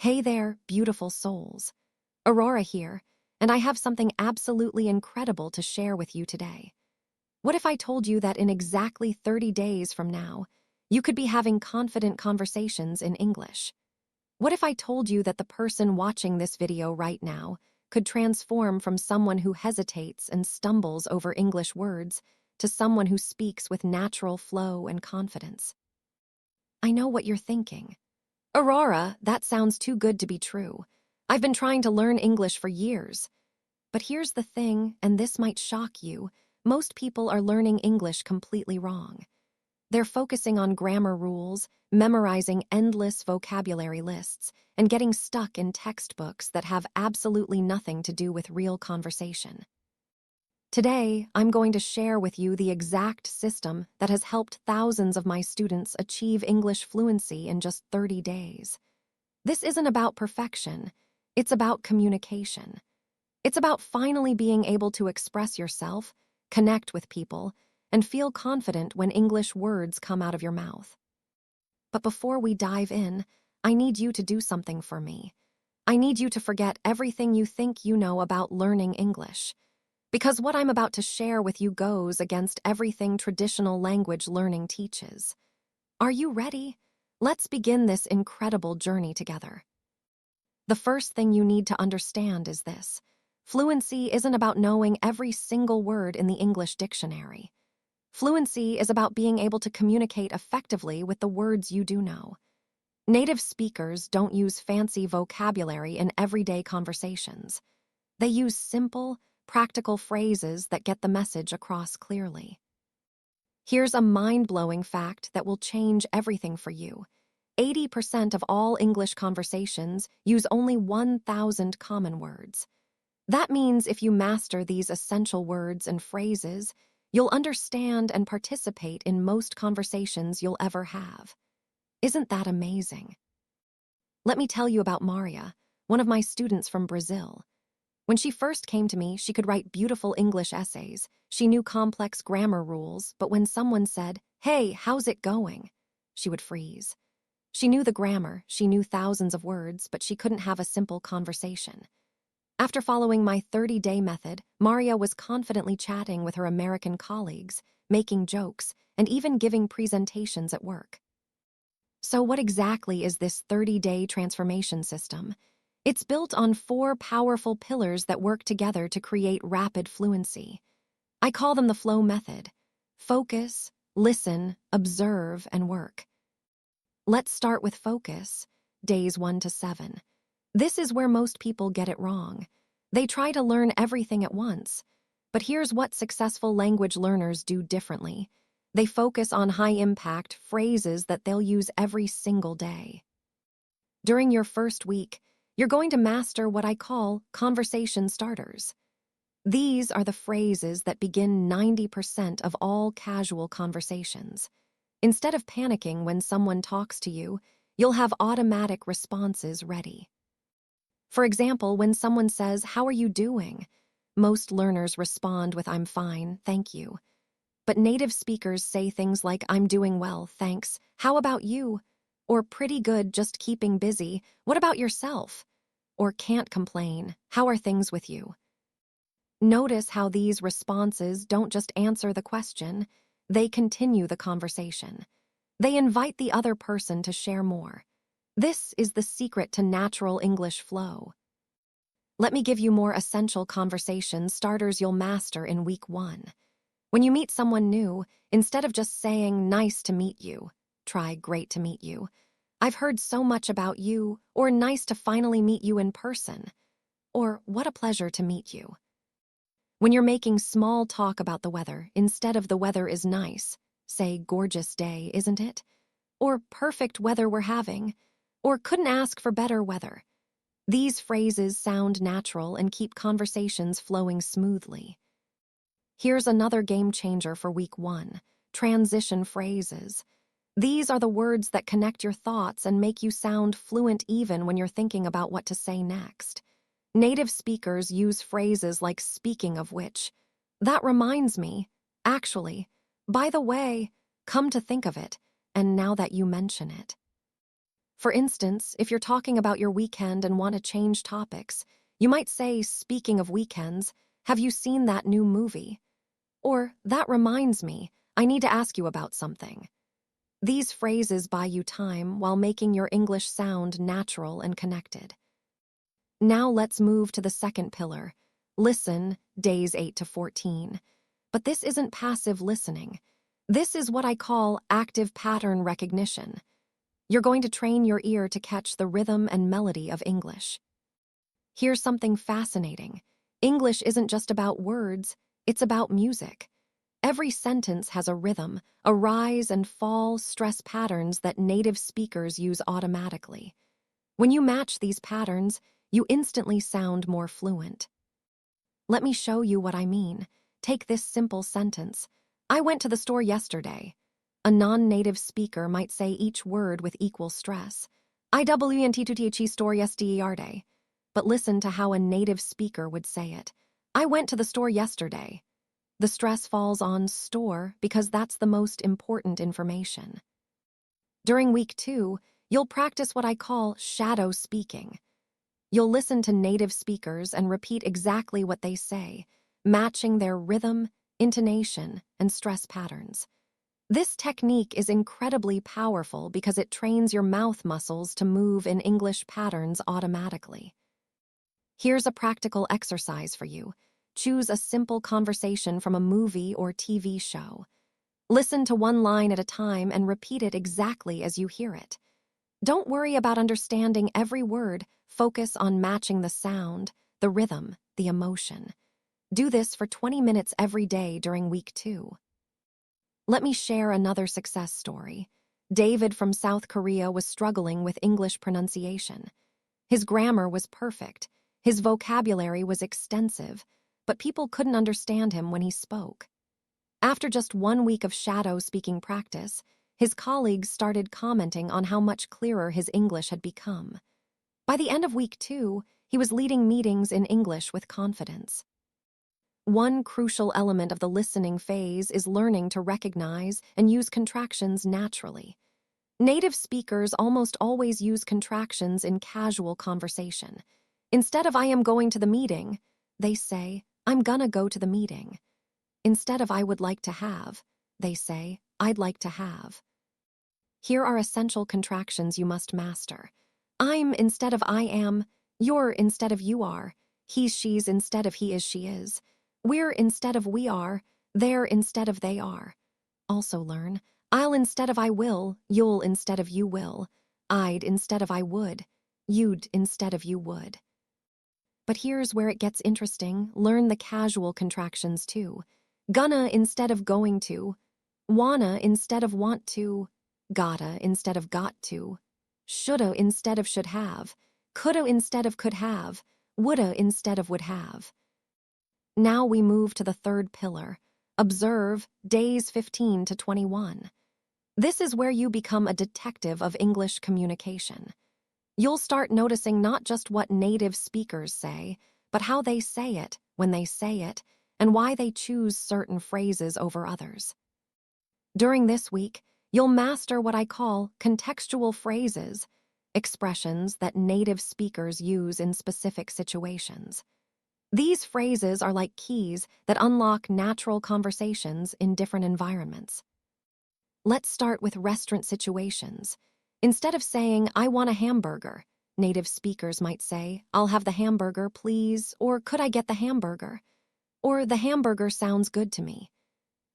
Hey there, beautiful souls. Aurora here, and I have something absolutely incredible to share with you today. What if I told you that in exactly 30 days from now, you could be having confident conversations in English? What if I told you that the person watching this video right now could transform from someone who hesitates and stumbles over English words to someone who speaks with natural flow and confidence? I know what you're thinking. Aurora, that sounds too good to be true. I've been trying to learn English for years. But here's the thing, and this might shock you. Most people are learning English completely wrong. They're focusing on grammar rules, memorizing endless vocabulary lists, and getting stuck in textbooks that have absolutely nothing to do with real conversation. Today, I'm going to share with you the exact system that has helped thousands of my students achieve English fluency in just 30 days. This isn't about perfection, it's about communication. It's about finally being able to express yourself, connect with people, and feel confident when English words come out of your mouth. But before we dive in, I need you to do something for me. I need you to forget everything you think you know about learning English. Because what I'm about to share with you goes against everything traditional language learning teaches. Are you ready? Let's begin this incredible journey together. The first thing you need to understand is this. Fluency isn't about knowing every single word in the English dictionary. Fluency is about being able to communicate effectively with the words you do know. Native speakers don't use fancy vocabulary in everyday conversations. They use simple, practical phrases that get the message across clearly. Here's a mind-blowing fact that will change everything for you. 80% of all English conversations use only 1,000 common words. That means if you master these essential words and phrases, you'll understand and participate in most conversations you'll ever have. Isn't that amazing? Let me tell you about Maria, one of my students from Brazil. When she first came to me, she could write beautiful English essays. She knew complex grammar rules, but when someone said, "Hey, how's it going?" she would freeze. She knew the grammar, she knew thousands of words, but she couldn't have a simple conversation. After following my 30-day method, Maria was confidently chatting with her American colleagues, making jokes, and even giving presentations at work. So what exactly is this 30-day transformation system? It's built on 4 powerful pillars that work together to create rapid fluency. I call them the flow method. Focus, listen, observe, and work. Let's start with focus, days 1 to 7. This is where most people get it wrong. They try to learn everything at once. But here's what successful language learners do differently. They focus on high-impact phrases that they'll use every single day. During your first week, you're going to master what I call conversation starters. These are the phrases that begin 90% of all casual conversations. Instead of panicking when someone talks to you, you'll have automatic responses ready. For example, when someone says, "How are you doing?" most learners respond with, "I'm fine, thank you." But native speakers say things like, "I'm doing well, thanks. How about you?" Or "Pretty good, just keeping busy. What about yourself?" Or "Can't complain. How are things with you?" Notice how these responses don't just answer the question, they continue the conversation. They invite the other person to share more. This is the secret to natural English flow. Let me give you more essential conversation starters you'll master in week 1. When you meet someone new, instead of just saying, "Nice to meet you," try "Great to meet you." "I've heard so much about you," or "Nice to finally meet you in person," or "What a pleasure to meet you." When you're making small talk about the weather, instead of "The weather is nice," say "Gorgeous day, isn't it?" Or "Perfect weather we're having," or "Couldn't ask for better weather." These phrases sound natural and keep conversations flowing smoothly. Here's another game changer for week 1, transition phrases. These are the words that connect your thoughts and make you sound fluent even when you're thinking about what to say next. Native speakers use phrases like "speaking of which," "that reminds me," "actually," "by the way," "come to think of it," and "now that you mention it." For instance, if you're talking about your weekend and want to change topics, you might say, speaking of weekends, have you seen that new movie? Or, that reminds me, I need to ask you about something. These phrases buy you time while making your English sound natural and connected. Now let's move to the second pillar. Listen, days 8 to 14. But this isn't passive listening. This is what I call active pattern recognition. You're going to train your ear to catch the rhythm and melody of English. Here's something fascinating. English isn't just about words, it's about music. Every sentence has a rhythm, a rise and fall stress patterns that native speakers use automatically. When you match these patterns, you instantly sound more fluent. Let me show you what I mean. Take this simple sentence. I went to the store yesterday. A non-native speaker might say each word with equal stress. I went to the store yesterday. But listen to how a native speaker would say it. I went to the store yesterday. The stress falls on store because that's the most important information. During week 2, you'll practice what I call shadow speaking. You'll listen to native speakers and repeat exactly what they say, matching their rhythm, intonation, and stress patterns. This technique is incredibly powerful because it trains your mouth muscles to move in English patterns automatically. Here's a practical exercise for you. Choose a simple conversation from a movie or TV show. Listen to one line at a time and repeat it exactly as you hear it. Don't worry about understanding every word. Focus on matching the sound, the rhythm, the emotion. Do this for 20 minutes every day during week 2. Let me share another success story. David from South Korea was struggling with English pronunciation. His grammar was perfect. His vocabulary was extensive, but people couldn't understand him when he spoke. After just 1 week of shadow speaking practice, his colleagues started commenting on how much clearer his English had become. By the end of week 2, he was leading meetings in English with confidence. One crucial element of the listening phase is learning to recognize and use contractions naturally. Native speakers almost always use contractions in casual conversation. Instead of I am going to the meeting, they say, I'm gonna go to the meeting. Instead of I would like to have, they say, I'd like to have. Here are essential contractions you must master. I'm instead of I am, you're instead of you are, he's she's instead of he is she is, we're instead of we are, they're instead of they are. Also learn, I'll instead of I will, you'll instead of you will, I'd instead of I would, you'd instead of you would. But here's where it gets interesting. Learn the casual contractions too. Gonna instead of going to, wanna instead of want to, gotta instead of got to, shoulda instead of should have, coulda instead of could have, woulda instead of would have. Now we move to the third pillar. Observe days 15 to 21. This is where you become a detective of English communication. You'll start noticing not just what native speakers say, but how they say it, when they say it, and why they choose certain phrases over others. During this week, you'll master what I call contextual phrases, expressions that native speakers use in specific situations. These phrases are like keys that unlock natural conversations in different environments. Let's start with restaurant situations. Instead of saying, I want a hamburger, native speakers might say, I'll have the hamburger, please, or could I get the hamburger? Or the hamburger sounds good to me.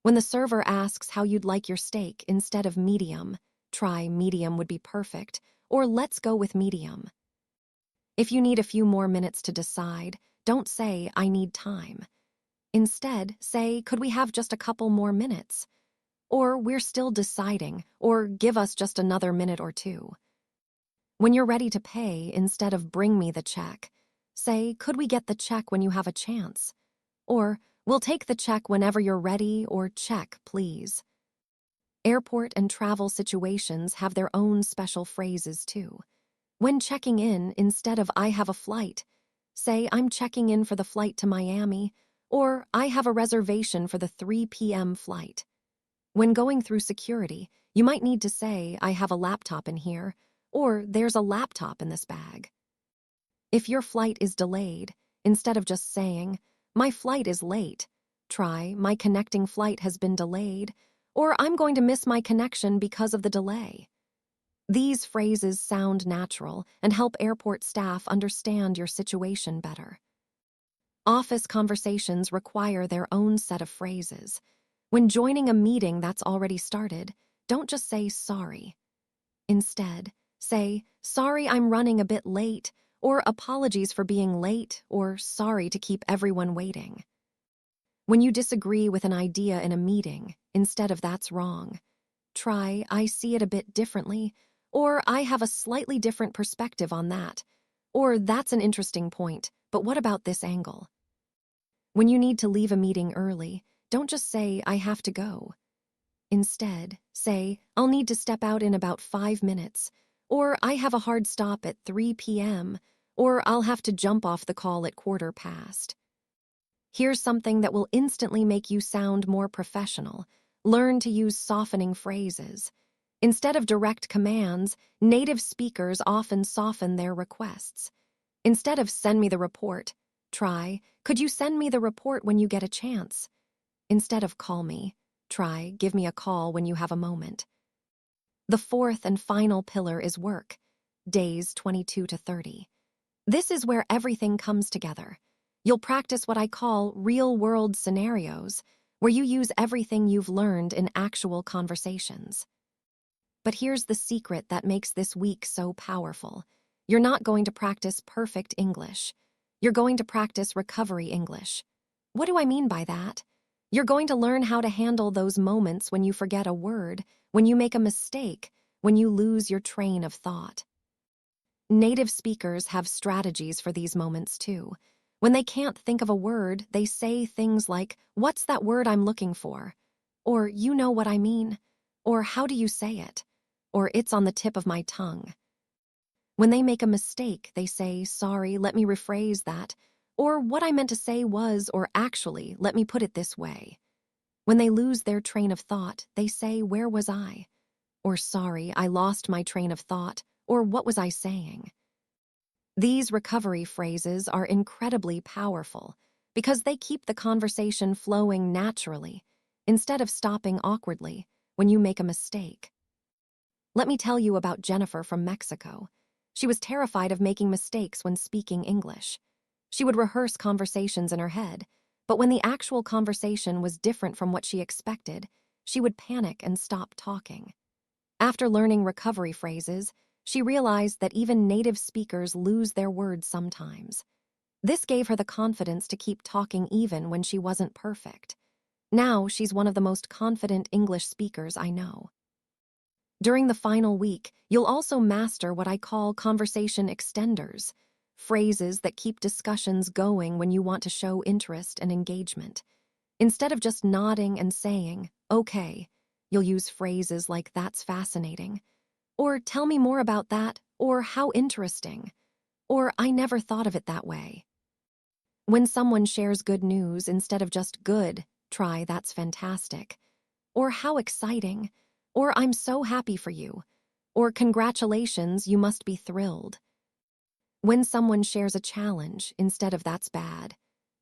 When the server asks how you'd like your steak, instead of medium, try medium would be perfect, or let's go with medium. If you need a few more minutes to decide, don't say, I need time. Instead, say, could we have just a couple more minutes? Or we're still deciding, or give us just another minute or two. When you're ready to pay, instead of bring me the check, say, could we get the check when you have a chance? Or, we'll take the check whenever you're ready, or check, please. Airport and travel situations have their own special phrases too. When checking in, instead of I have a flight, say I'm checking in for the flight to Miami, or I have a reservation for the 3 p.m. flight. When going through security, you might need to say I have a laptop in here, or there's a laptop in this bag. If your flight is delayed, instead of just saying, my flight is late, try, my connecting flight has been delayed, or I'm going to miss my connection because of the delay. These phrases sound natural and help airport staff understand your situation better. Office conversations require their own set of phrases. When joining a meeting that's already started, don't just say sorry. Instead, say, sorry I'm running a bit late, or apologies for being late, or sorry to keep everyone waiting. When you disagree with an idea in a meeting, instead of that's wrong, try I see it a bit differently, or I have a slightly different perspective on that, or that's an interesting point, but what about this angle? When you need to leave a meeting early, don't just say I have to go. Instead, say, I'll need to step out in about 5 minutes, or I have a hard stop at 3 p.m., or I'll have to jump off the call at 1:15. Here's something that will instantly make you sound more professional. Learn to use softening phrases. Instead of direct commands, native speakers often soften their requests. Instead of send me the report, try, could you send me the report when you get a chance? Instead of call me, try, give me a call when you have a moment. The fourth and final pillar is work, days 22 to 30. This is where everything comes together. You'll practice what I call real-world scenarios, where you use everything you've learned in actual conversations. But here's the secret that makes this week so powerful. You're not going to practice perfect English. You're going to practice recovery English. What do I mean by that? You're going to learn how to handle those moments when you forget a word, when you make a mistake, when you lose your train of thought. Native speakers have strategies for these moments too. When they can't think of a word, they say things like, what's that word I'm looking for? Or, you know what I mean? Or, how do you say it? Or, it's on the tip of my tongue. When they make a mistake, they say, sorry, let me rephrase that. Or, what I meant to say was, or actually, let me put it this way. When they lose their train of thought, they say, where was I? Or, sorry, I lost my train of thought. Or, what was I saying? These recovery phrases are incredibly powerful because they keep the conversation flowing naturally instead of stopping awkwardly when you make a mistake. Let me tell you about Jennifer from Mexico. She was terrified of making mistakes when speaking English. She would rehearse conversations in her head, but when the actual conversation was different from what she expected, she would panic and stop talking. After learning recovery phrases, she realized that even native speakers lose their words sometimes. This gave her the confidence to keep talking even when she wasn't perfect. Now she's one of the most confident English speakers I know. During the final week, you'll also master what I call conversation extenders, phrases that keep discussions going when you want to show interest and engagement. Instead of just nodding and saying, okay, you'll use phrases like that's fascinating, or tell me more about that, or how interesting, or I never thought of it that way. When someone shares good news instead of just good, try that's fantastic, or how exciting, or I'm so happy for you, or congratulations, you must be thrilled. When someone shares a challenge instead of that's bad,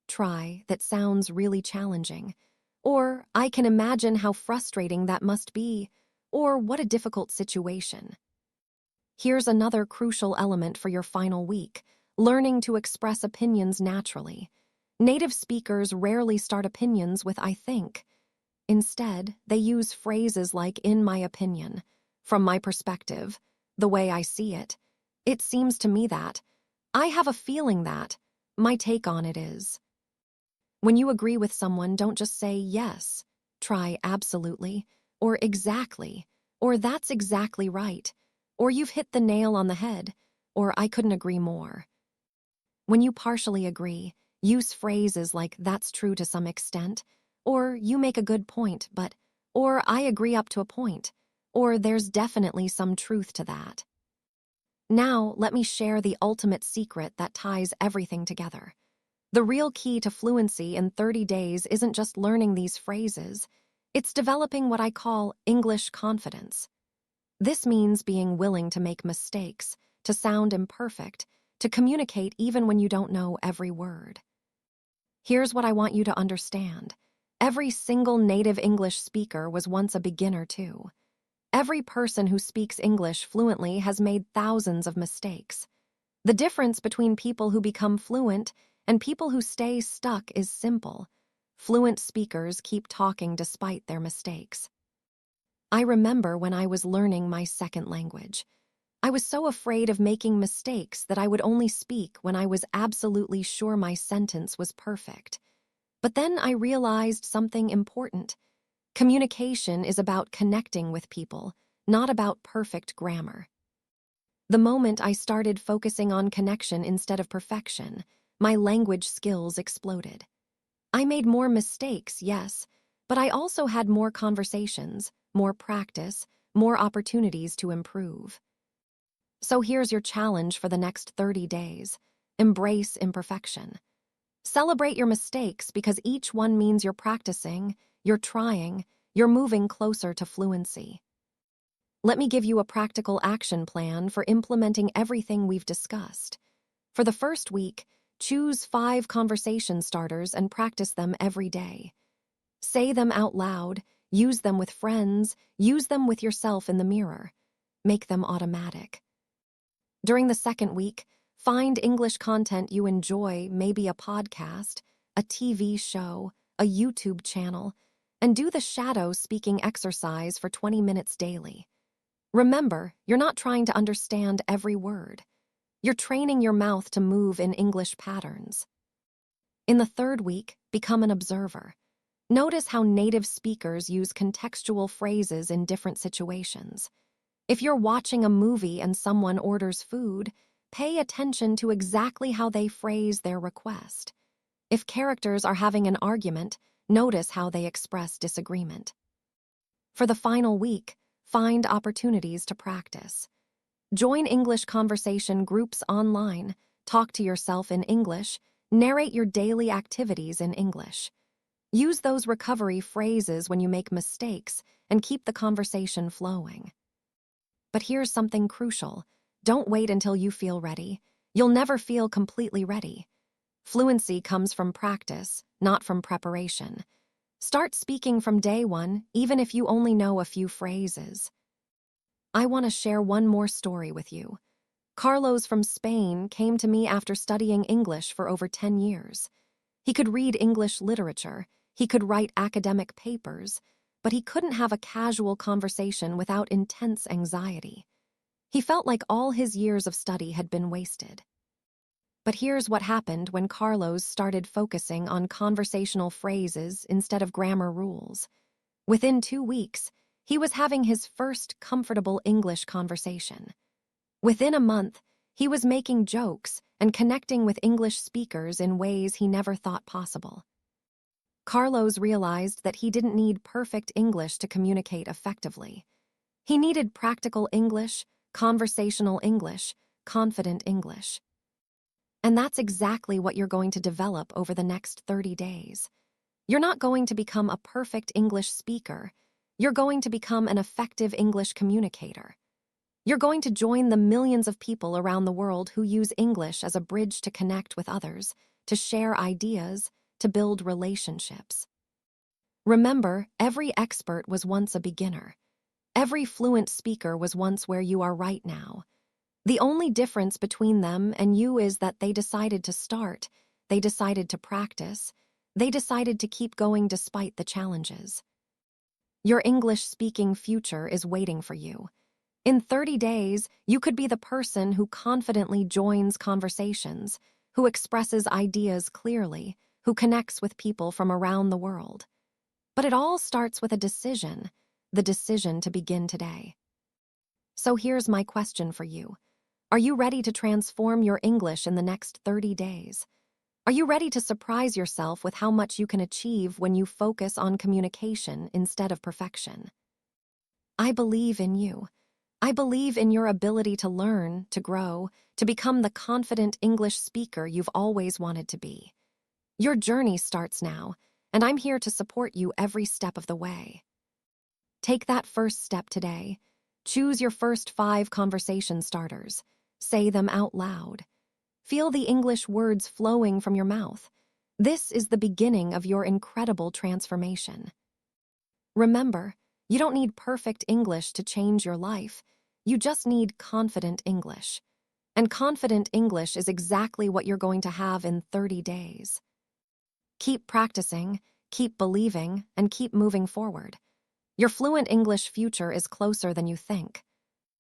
try that sounds really challenging, or I can imagine how frustrating that must be, or what a difficult situation. Here's another crucial element for your final week, learning to express opinions naturally. Native speakers rarely start opinions with I think. Instead, they use phrases like in my opinion, from my perspective, the way I see it. It seems to me that. I have a feeling that. My take on it is. When you agree with someone, don't just say yes. Try absolutely, or exactly, or that's exactly right, or you've hit the nail on the head, or I couldn't agree more. When you partially agree, use phrases like that's true to some extent, or you make a good point, but, or I agree up to a point, or there's definitely some truth to that. Now, let me share the ultimate secret that ties everything together. The real key to fluency in 30 days isn't just learning these phrases, it's developing what I call English confidence. This means being willing to make mistakes, to sound imperfect, to communicate even when you don't know every word. Here's what I want you to understand. Every single native English speaker was once a beginner too. Every person who speaks English fluently has made thousands of mistakes. The difference between people who become fluent and people who stay stuck is simple. Fluent speakers keep talking despite their mistakes. I remember when I was learning my second language. I was so afraid of making mistakes that I would only speak when I was absolutely sure my sentence was perfect. But then I realized something important. Communication is about connecting with people, not about perfect grammar. The moment I started focusing on connection instead of perfection, my language skills exploded. I made more mistakes, yes, but I also had more conversations, more practice, more opportunities to improve. So here's your challenge for the next 30 days. Embrace imperfection. Celebrate your mistakes because each one means you're practicing, you're trying, you're moving closer to fluency. Let me give you a practical action plan for implementing everything we've discussed. For the first week, choose 5 conversation starters and practice them every day. Say them out loud, use them with friends, use them with yourself in the mirror. Make them automatic. During the second week, find English content you enjoy, maybe a podcast, a TV show, a YouTube channel, and do the shadow speaking exercise for 20 minutes daily. Remember, you're not trying to understand every word. You're training your mouth to move in English patterns. In the third week, become an observer. Notice how native speakers use contextual phrases in different situations. If you're watching a movie and someone orders food, pay attention to exactly how they phrase their request. If characters are having an argument, notice how they express disagreement. For the final week, find opportunities to practice. Join English conversation groups online, talk to yourself in English, narrate your daily activities in English. Use those recovery phrases when you make mistakes and keep the conversation flowing. But here's something crucial. Don't wait until you feel ready. You'll never feel completely ready. Fluency comes from practice, not from preparation. Start speaking from day one, even if you only know a few phrases. I want to share one more story with you. Carlos from Spain came to me after studying English for over 10 years. He could read English literature, he could write academic papers, but he couldn't have a casual conversation without intense anxiety. He felt like all his years of study had been wasted. But here's what happened when Carlos started focusing on conversational phrases instead of grammar rules. Within 2 weeks, he was having his first comfortable English conversation. Within a month, he was making jokes and connecting with English speakers in ways he never thought possible. Carlos realized that he didn't need perfect English to communicate effectively. He needed practical English, conversational English, confident English. And that's exactly what you're going to develop over the next 30 days. You're not going to become a perfect English speaker. You're going to become an effective English communicator. You're going to join the millions of people around the world who use English as a bridge to connect with others, to share ideas, to build relationships. Remember, every expert was once a beginner. Every fluent speaker was once where you are right now. The only difference between them and you is that they decided to start, they decided to practice, they decided to keep going despite the challenges. Your English-speaking future is waiting for you. In 30 days, you could be the person who confidently joins conversations, who expresses ideas clearly, who connects with people from around the world. But it all starts with a decision, the decision to begin today. So here's my question for you. Are you ready to transform your English in the next 30 days? Are you ready to surprise yourself with how much you can achieve when you focus on communication instead of perfection? I believe in you. I believe in your ability to learn, to grow, to become the confident English speaker you've always wanted to be. Your journey starts now, and I'm here to support you every step of the way. Take that first step today. Choose your first 5 conversation starters. Say them out loud. Feel the English words flowing from your mouth. This is the beginning of your incredible transformation. Remember, you don't need perfect English to change your life. You just need confident English. And confident English is exactly what you're going to have in 30 days. Keep practicing, keep believing, and keep moving forward. Your fluent English future is closer than you think.